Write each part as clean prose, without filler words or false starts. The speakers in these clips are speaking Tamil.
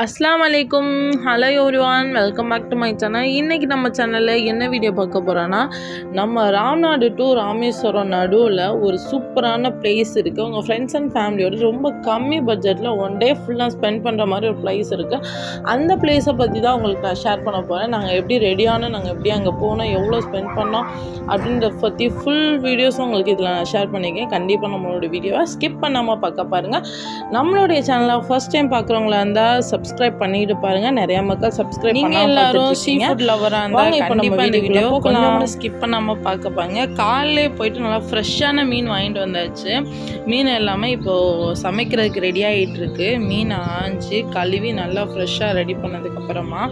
அஸ்ஸலாமு அலைக்கும். Hello everyone, welcome back to my channel. இன்றைக்கி நம்ம சேனலில் என்ன வீடியோ பார்க்க போகிறோன்னா, நம்ம ராம்நாடு டு ராமேஸ்வரம் நடுவில் ஒரு சூப்பரான பிளேஸ் இருக்குது. உங்கள் ஃப்ரெண்ட்ஸ் அண்ட் ஃபேமிலியோட ரொம்ப கம்மி பட்ஜெட்டில் ஒன் டே ஃபுல்லாக ஸ்பெண்ட் பண்ணுற மாதிரி ஒரு பிளேஸ் இருக்குது. அந்த பிளேஸை பற்றி தான் உங்களுக்கு நான் ஷேர் பண்ண போகிறேன். நாங்கள் எப்படி ரெடியானோம், நாங்கள் எப்படி அங்கே போனோம், எவ்வளோ ஸ்பெண்ட் பண்ணோம் அப்படின்றத பற்றி ஃபுல் வீடியோஸும் உங்களுக்கு இதில் நான் ஷேர் பண்ணியிருக்கேன். கண்டிப்பாக நம்மளோட வீடியோவை ஸ்கிப் பண்ணாமல் பார்க்க பாருங்கள். நம்மளுடைய சேனலை ஃபர்ஸ்ட் டைம் பார்க்குறவங்களா இருந்தால் சப்ஸ்கிரைப் பண்ணிட்டு பாருங்க. நிறைய மக்கள் சப்ஸ்கிரைப் பண்ணாம எல்லாரும் சீ ஃபுட் லவரா இருந்தா கண்டிப்பா இந்த வீடியோ கொஞ்சம் ஸ்கிப் பண்ணாம பார்க்க பாருங்க. காலையிலே போயிட்டு நல்லா ஃப்ரெஷ்ஷான மீன் வாங்கிட்டு வந்தாச்சு. மீன் எல்லாமே இப்போ சமைக்கிறதுக்கு ரெடி ஆகிட்டு இருக்கு. மீன் ஆஞ்சு கழுவி நல்லா ஃப்ரெஷ்ஷாக ரெடி பண்ணதுக்கு அப்புறமா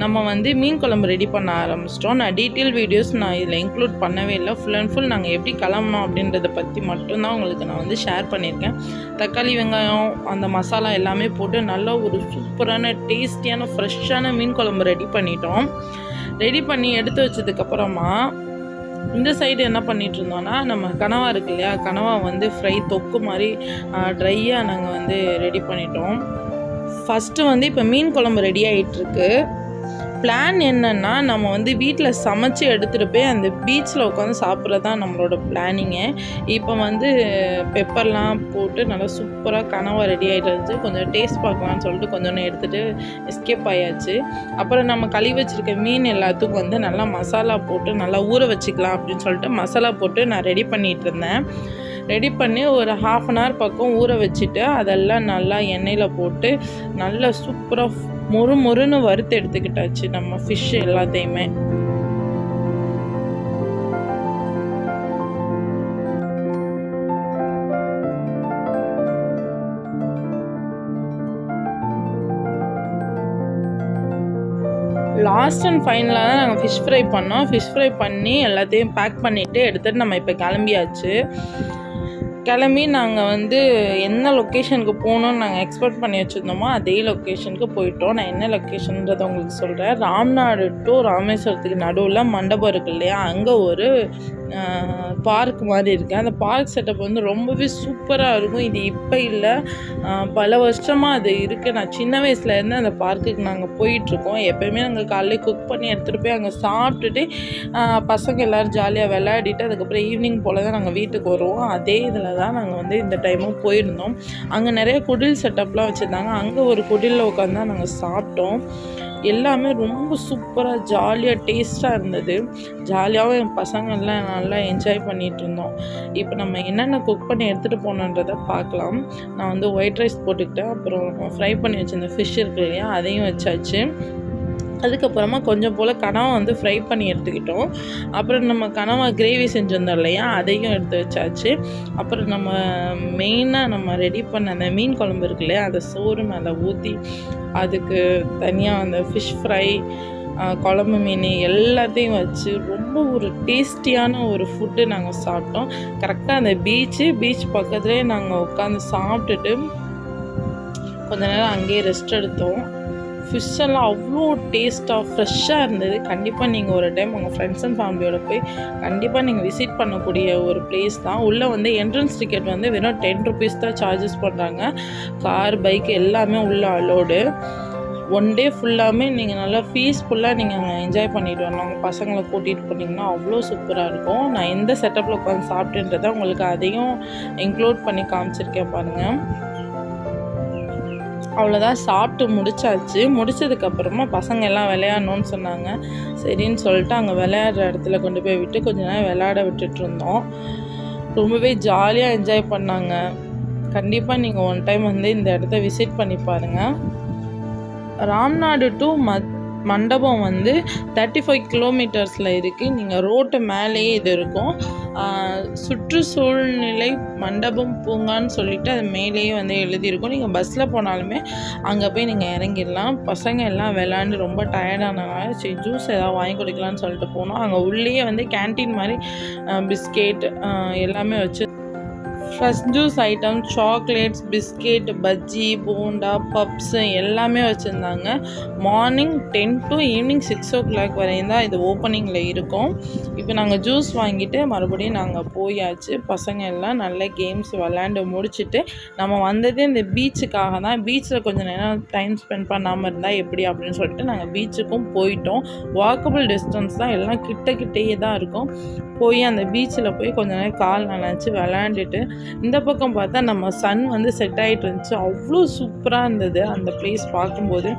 நம்ம மீன் குழம்பு ரெடி பண்ண ஆரம்பிச்சிட்டோம். நான் டீட்டெயில் வீடியோஸ் நான் இதில் இன்க்ளூட் பண்ணவே இல்லை. ஃபுல் அண்ட் ஃபுல் நாங்கள் எப்படி கிளம்பணும் அப்படின்றத பற்றி மட்டும்தான் உங்களுக்கு நான் ஷேர் பண்ணியிருக்கேன். தக்காளி வெங்காயம் அந்த மசாலா எல்லாமே போட்டு நல்லா ஒரு சூப்பரான டேஸ்டியான ஃப்ரெஷ்ஷான மீன் குழம்பு ரெடி பண்ணிட்டோம். ரெடி பண்ணி எடுத்து வச்சதுக்கப்புறமா இந்த சைடு என்ன பண்ணிகிட்டு இருந்தோன்னா, நம்ம கனவா இருக்கு இல்லையா, கனவா ஃப்ரை தொக்கு மாதிரி ட்ரையாக நாங்கள் ரெடி பண்ணிட்டோம். ஃபஸ்ட்டு இப்போ மீன் குழம்பு ரெடி ஆகிட்டுருக்கு. பிளான் என்னென்னா, நம்ம வீட்டில் சமைச்சு எடுத்துகிட்டு போய் அந்த பீச்சில் உட்காந்து சாப்பிட்றது தான் நம்மளோட பிளானிங்கு. இப்போ பெப்பர்லாம் போட்டு நல்லா சூப்பராக கனவா ரெடி ஆகிட்டு இருந்துச்சு. கொஞ்சம் டேஸ்ட் பார்க்கலான்னு சொல்லிட்டு கொஞ்சம் எடுத்துகிட்டு எஸ்கேப் ஆயாச்சு. அப்புறம் நம்ம கழுவி வச்சுருக்க மீன் எல்லாத்துக்கும் நல்லா மசாலா போட்டு நல்லா ஊற வச்சுக்கலாம் அப்படின்னு சொல்லிட்டு மசாலா போட்டு நான் ரெடி பண்ணிகிட்டு இருந்தேன். ரெடி பண்ணி ஒரு 1/2 hour பக்கம் ஊற வச்சுட்டு அதெல்லாம் நல்லா எண்ணெயில் போட்டு நல்லா சூப்பராக மொறுன்னு வறுத்து எடுத்துக்கிட்டாச்சு நம்ம ஃபிஷ் எல்லாத்தையுமே. லாஸ்ட் அண்ட் ஃபைனலாக தான் நாங்கள் ஃபிஷ் ஃப்ரை பண்ணோம். ஃபிஷ் ஃப்ரை பண்ணி எல்லாத்தையும் பேக் பண்ணிவிட்டு எடுத்துகிட்டு நம்ம இப்போ கிளம்பியாச்சு. கிளம்பி நாங்கள் என்ன லொக்கேஷனுக்கு போகணுன்னு நாங்கள் எக்ஸ்பெக்ட் பண்ணி வச்சுருந்தோமோ அதே லொக்கேஷனுக்கு போயிட்டோம். நான் என்ன லொக்கேஷன்றதை உங்களுக்கு சொல்கிறேன். ராம்நாடு டு ராமேஸ்வரத்துக்கு நடுவில் மண்டபம் இருக்குது இல்லையா, அங்கே ஒரு பார்க் மாதிரி இருக்குது. அந்த பார்க் செட்டப் ரொம்பவே சூப்பராக இருக்கும். இது இப்போ இல்லை, பல வருஷமாக அது இருக்குது. நான் சின்ன வயசுலேருந்து அந்த பார்க்குக்கு நாங்கள் போயிட்டுருக்கோம். எப்போயுமே நாங்கள் காலையில் குக் பண்ணி எடுத்துகிட்டு போய் அங்கே சாப்பிட்டுட்டு பசங்க எல்லோரும் ஜாலியாக விளையாடிட்டு அதுக்கப்புறம் ஈவினிங் போல் தான் நாங்கள் வீட்டுக்கு வருவோம். அதே இதில் தான் நாங்கள் இந்த டைமும் போயிருந்தோம். அங்கே நிறைய குடில் செட்டப்லாம் வச்சுருந்தாங்க. அங்கே ஒரு குடிலில் உட்காந்து தான் நாங்கள் சாப்பிட்டோம். எல்லாமே ரொம்ப சூப்பராக ஜாலியாக டேஸ்ட்டாக இருந்தது. ஜாலியாகவும் என் பசங்கள்லாம் நல்லா என்ஜாய் பண்ணிகிட்டு இருந்தோம். இப்போ நம்ம என்னென்ன குக் பண்ணி எடுத்துகிட்டு போனோன்றதை பார்க்கலாம். நான் ஒயிட் ரைஸ் போட்டுக்கிட்டேன். அப்புறம் ஃப்ரை பண்ணி வச்சுருந்த ஃபிஷ் இருக்கு இல்லையா, அதையும் வச்சாச்சு. அதுக்கப்புறமா கொஞ்சம் போல் கனவா ஃப்ரை பண்ணி எடுத்துக்கிட்டோம். அப்புறம் நம்ம கனவா கிரேவி செஞ்சுருந்தோம் இல்லையா, அதையும் எடுத்து வச்சாச்சு. அப்புறம் நம்ம மெயினாக நம்ம ரெடி பண்ண அந்த மீன் குழம்பு இருக்கு இல்லையா, அதை சோறு மேலே ஊற்றி அதுக்கு தனியாக அந்த ஃபிஷ் ஃப்ரை குழம்பு மீன் எல்லாத்தையும் வச்சு ரொம்ப ஒரு டேஸ்டியான ஒரு ஃபுட்டு நாங்கள் சாப்பிட்டோம். கரெக்டாக அந்த பீச் பக்கத்துலேயே நாங்கள் உட்காந்து சாப்பிட்டுட்டு கொஞ்ச நேரம் அங்கேயே ரெஸ்ட் எடுத்தோம். ஃபிஷ் எல்லாம் அவ்வளோ டேஸ்ட்டாக ஃப்ரெஷ்ஷாக இருந்தது. கண்டிப்பாக நீங்கள் ஒரு டைம் உங்கள் ஃப்ரெண்ட்ஸ் அண்ட் ஃபேமிலியோட போய் கண்டிப்பாக நீங்கள் விசிட் பண்ணக்கூடிய ஒரு பிளேஸ் தான். உள்ளே என்ட்ரன்ஸ் டிக்கெட் வெறும் 10 rupees தான் சார்ஜஸ் பண்ணுறாங்க. கார் பைக் எல்லாமே உள்ளே அலோடு. ஒன் டே ஃபுல்லாமே நீங்கள் நல்லா பீஸ்ஃபுல்லாக நீங்கள் அங்கே என்ஜாய் பண்ணிட்டு வரலாம். உங்கள் பசங்களை கூட்டிகிட்டு போனீங்கன்னா அவ்வளோ சூப்பராக இருக்கும். நான் எந்த செட்டப்பில் உட்காந்து சாப்பிட்டுன்றதை உங்களுக்கு அதையும் இன்க்ளூட் பண்ணி காமிச்சிருக்கேன் பாருங்கள். அவ்வளோதான், சாப்பிட்டு முடிச்சாச்சு. முடித்ததுக்கப்புறமா பசங்க எல்லாம் விளையாடணுன்னு சொன்னாங்க. சரின்னு சொல்லிட்டு அங்கே விளையாடுற இடத்துல கொண்டு போய் விட்டு கொஞ்ச நேரம் விளையாட விட்டுட்ருந்தோம். ரொம்பவே ஜாலியாக என்ஜாய் பண்ணாங்க. கண்டிப்பாக நீங்கள் ஒன் டைம் இந்த இடத்த விசிட் பண்ணி பாருங்கள். ராம்நாடு டு மண்டபம் 35 kilometers இருக்குது. நீங்கள் ரோட்டு மேலேயே இது இருக்கும். சுற்றுச்சூழ்நிலை மண்டபம் பூங்கான்னு சொல்லிட்டு அது மேலேயே எழுதியிருக்கும். நீங்கள் பஸ்ஸில் போனாலுமே அங்கே போய் நீங்கள் இறங்கிடலாம். பசங்க எல்லாம் விளாண்டு ரொம்ப டயர்டானால சரி ஜூஸ் ஏதாவது வாங்கி கொடுக்கலான்னு சொல்லிட்டு போனோம். அங்கே உள்ளேயே கேன்டீன் மாதிரி பிஸ்கெட் எல்லாமே வச்சு fresh juice item, chocolates, biscuit, bajji, bonda, puffs எல்லாமே வச்சுருந்தாங்க. மார்னிங் 10 to ஈவினிங் 6 o'clock வரையும் தான் இது ஓப்பனிங்கில் இருக்கும். இப்போ நாங்கள் ஜூஸ் வாங்கிட்டு மறுபடியும் நாங்கள் போயாச்சு. பசங்க எல்லாம் நல்ல கேம்ஸ் விளையாண்டு முடிச்சுட்டு நம்ம வந்ததே இந்த பீச்சுக்காக தான். பீச்சில் கொஞ்சம் நேரம் டைம் ஸ்பெண்ட் பண்ணாமல் இருந்தால் எப்படி அப்படின்னு சொல்லிட்டு நாங்கள் பீச்சுக்கும் போயிட்டோம். வாக்கபிள் டிஸ்டன்ஸ் தான், எல்லாம் கிட்டேயே தான் இருக்கும். போய் அந்த பீச்சில் போய் கொஞ்ச நேரம் கால் நனைச்சி விளையாண்டுட்டு இந்த பக்கம் பார்த்தா நம்ம சன் வந்து செட் ஆகிட்டு இருந்துச்சு. அவ்வளோ சூப்பராக இருந்தது அந்த பிளேஸ் பார்க்கும்போது.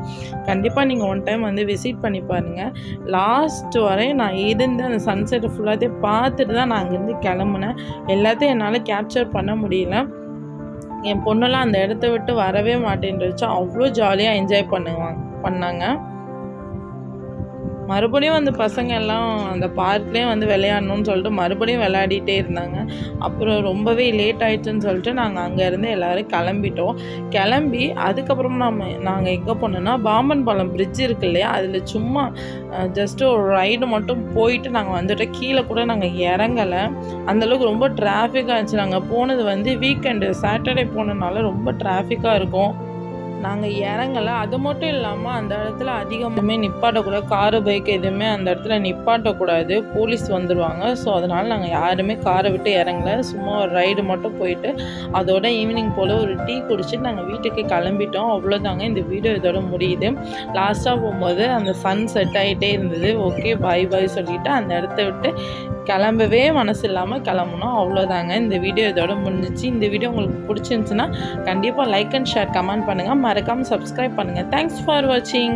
கண்டிப்பாக நீங்கள் ஒன் டைம் வந்து விசிட் பண்ணி பாருங்கள். லாஸ்ட் வரை நான் இருந்து அந்த சன்செட்டை ஃபுல்லாத்தையும் பார்த்துட்டு தான் நான் அங்கேருந்து கிளம்புனேன். எல்லாத்தையும் என்னால் கேப்சர் பண்ண முடியல. என் பொண்ணெல்லாம் அந்த இடத்த விட்டு வரவே மாட்டேன்ருச்சு. அவ்வளோ ஜாலியாக என்ஜாய் பண்ணாங்க. மறுபடியும் வந்து பசங்க எல்லாம் அந்த பார்க்லேயே வந்து விளையாடணுன்னு சொல்லிட்டு மறுபடியும் விளையாடிட்டே இருந்தாங்க. அப்புறம் ரொம்பவே லேட் ஆகிடுச்சுன்னு சொல்லிட்டு நாங்கள் அங்கேருந்து எல்லோரும் கிளம்பி அதுக்கப்புறம் நாங்கள் எங்கே போனோன்னா பாம்பன் பாலம் பிரிட்ஜ் இருக்கு இல்லையா, அதில் சும்மா ஜஸ்ட்டு ஒரு ரைடு மட்டும் போயிட்டு நாங்கள் வந்துட்டோம். கீழே கூட நாங்கள் இறங்கலை, அந்தளவுக்கு ரொம்ப டிராஃபிக்காக இருந்துச்சு. நாங்கள் போனது வந்து வீக்கெண்டு, சாட்டர்டே போனதுனால ரொம்ப டிராஃபிக்காக இருக்கும். நாங்கள் இறங்கலை. அது மட்டும் இல்லாமல் அந்த இடத்துல அதிகமாகவே நிப்பாட்டக்கூடாது. காரு, பைக் எதுவுமே அந்த இடத்துல நிப்பாட்டக்கூடாது, போலீஸ் வந்துடுவாங்க. ஸோ அதனால் நாங்கள் யாருமே காரை விட்டு இறங்கலை. சும்மா ஒரு ரைடு மட்டும் போயிட்டு அதோட ஈவினிங் போல் ஒரு டீ குடிச்சிட்டு நாங்கள் வீட்டுக்கு கிளம்பிட்டோம். அவ்வளோதாங்க, இந்த வீடியோ இதோட முடியுது. லாஸ்ட்டாக போகும்போது அந்த சன் செட் ஆகிட்டே இருந்தது. ஓகே பாய் சொல்லிவிட்டு அந்த இடத்த விட்டு கிளம்பவே மனசு இல்லாமல் கிளம்புனோம். அவ்வளோதாங்க, இந்த வீடியோ இதோட முடிஞ்சிச்சு. இந்த வீடியோ உங்களுக்கு பிடிச்சிருந்துச்சுன்னா கண்டிப்பாக லைக் அண்ட் ஷேர், கமெண்ட் பண்ணுங்கள். மறக்காமல் சப்ஸ்கிரைப் பண்ணுங்கள். தேங்க்ஸ் ஃபார் வாட்சிங்.